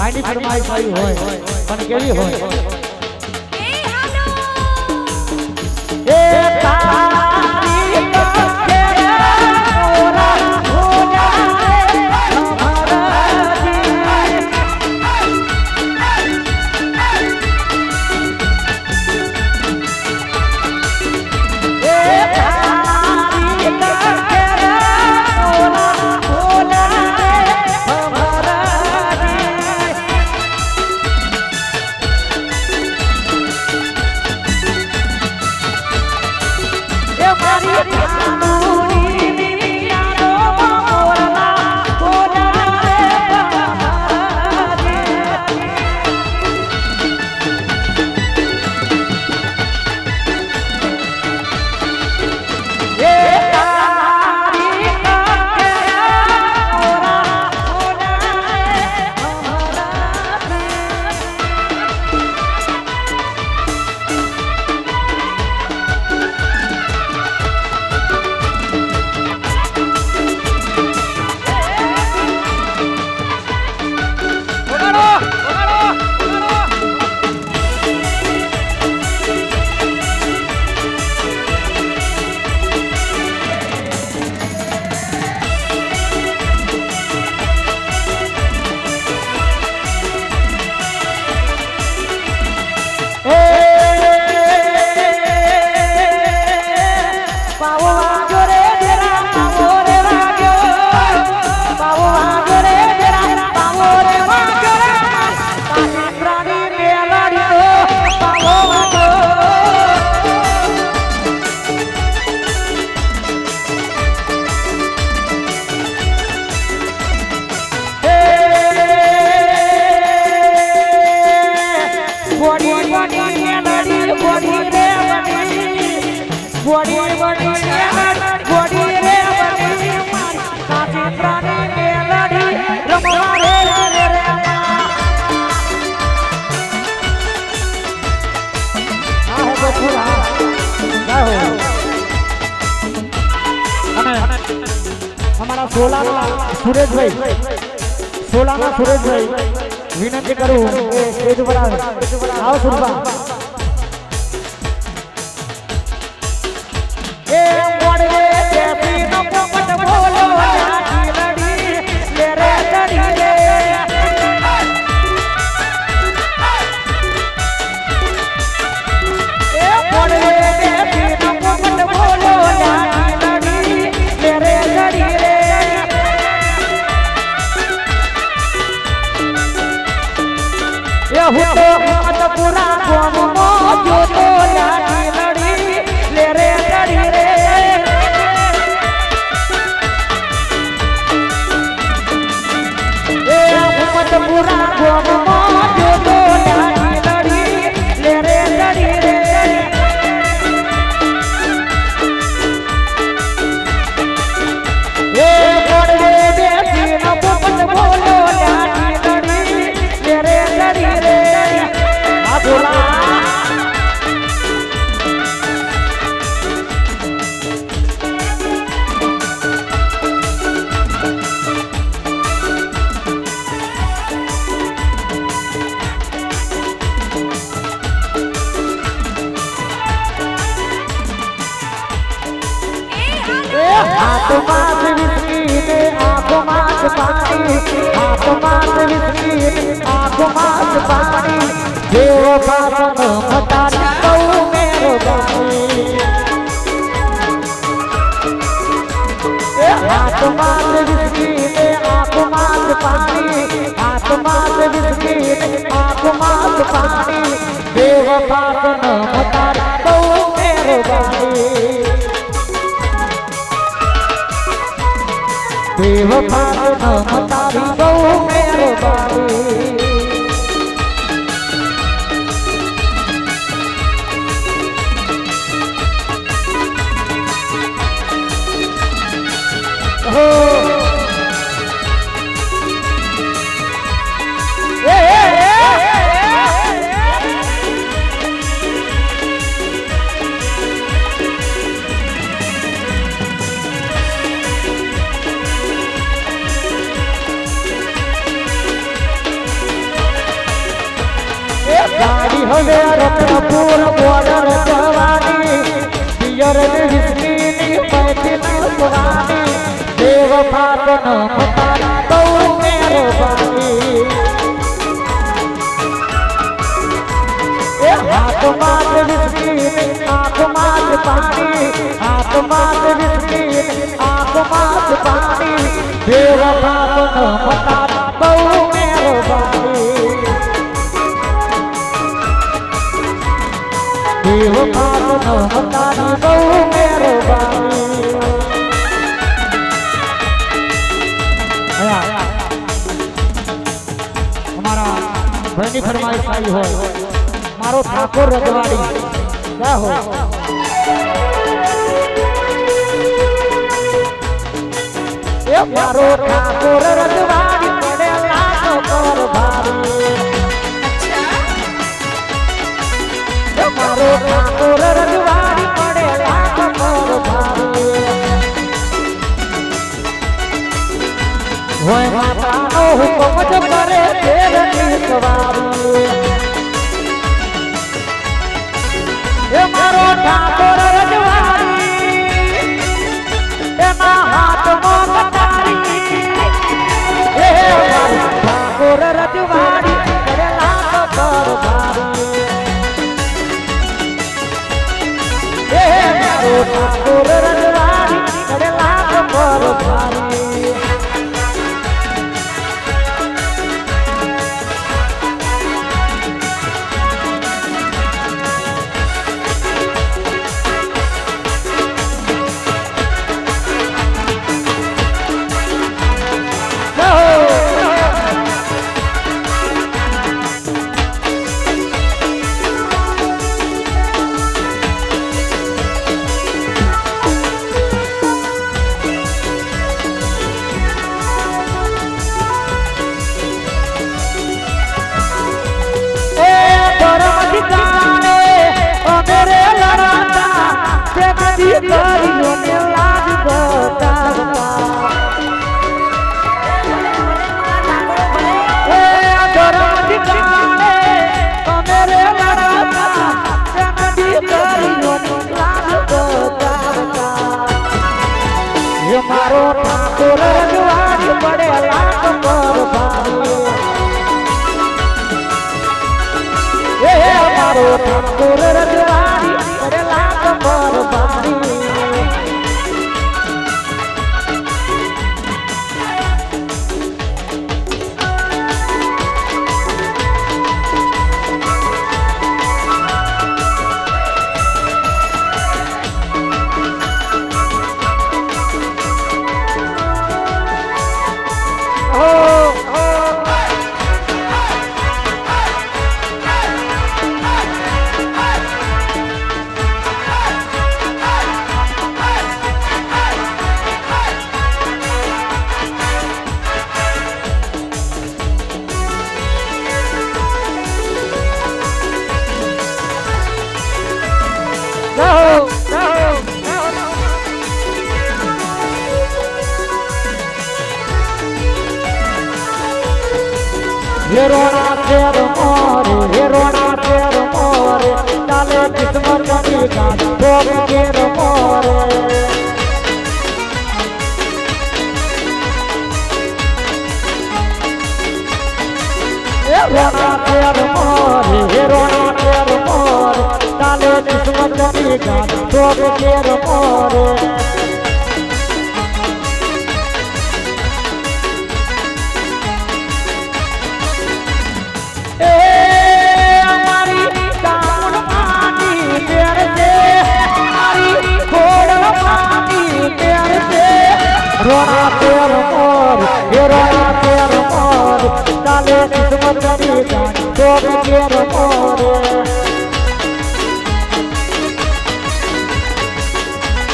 આની ફરમાઈશ આવી હોય પણ કેવી હોય એ તારી તકે ઓરા હો જાએ હમારા જી એ તારી તકે ઓરા હો જાए हमारा ये मारी कानूनी नियारो मोरना हो जाए हमारा ये तारी तके ओरा हो जाए हमारा सुरेश भाई सोलाना सुरेश भाई विनंती करूं स्टेज पर आओ सुरबा ए मोड़वे देवी न पोपट बोलो जाकी लड़ी ले रे लड़ी रे ए मोड़वे देवी न पोपट बोलो जाकी लड़ी ले रे लड़ी रे હું તો મત પૂરા કોમો જોતો જાની લડી લે રે લડી રે એ મત પૂરા કોમો જોતો જાની લડી લે રે લડી રે એ મોડવે બેસી ન પોપટ બોલો જાની લડી લે રે લડી રે बोला हाथ मास विस्की ने आंखों मास पानी हाथ मास विस्की ने आंखों मास पानी देव पावन मतारी कहूँ मेरो गानी हाथ मास विस्की ने आंखों मास पानी हाथ मास विस्की ने आंखों मास पानी देव पावन मतारी कहूँ मेरो गानी देव पावन मतारी कहूँ मेरो गानी હવે રત્નપુર બોર્ડર જવાની પિયર વિસ્મીની મહેફિલ સુવાની દેવ ફાતન મતારી બહુ મહેરબાની એ હાથમાં વિસ્મીની આંખમાં પાણી હાથમાં વિસ્મીની આંખમાં પાણી દેવ ફાતન મતારી બહુ મહેરબાની દેવ ફાતન મતારી બહુ મહેરબાની हमारा भाई फरमाइश आई हो मारो ठाकुर रजवाड़ी क्या हो ये मारो ठाकुर रजवाड़ी पड़े लाखों पर भारी ये मारो ठाकुर रजवाड़ी पड़े लाखों पर भारी वो माता नो हुक्म जब करे तेरी सवारी ये मारो ठाकुर रजवाड़ी ये ना हाथ में कटारी ये मारो ठाकुर रजवाड़ी करे लाख पर भारी ये मारो ठाकुर रजवाड़ी करे लाख पर भारी मारो ठाकुर रजवाड़ी बड़े लाख पर भारी ये मारो ठाकुर रजवाड़ी बड़े लाख पर भारी हेरोना तेर मोरे डाले किस्मत की गाड़ी भोग तेर मोरे हेरोना तेर मोरे डाले किस्मत की गाड़ी भोग तेर मोरे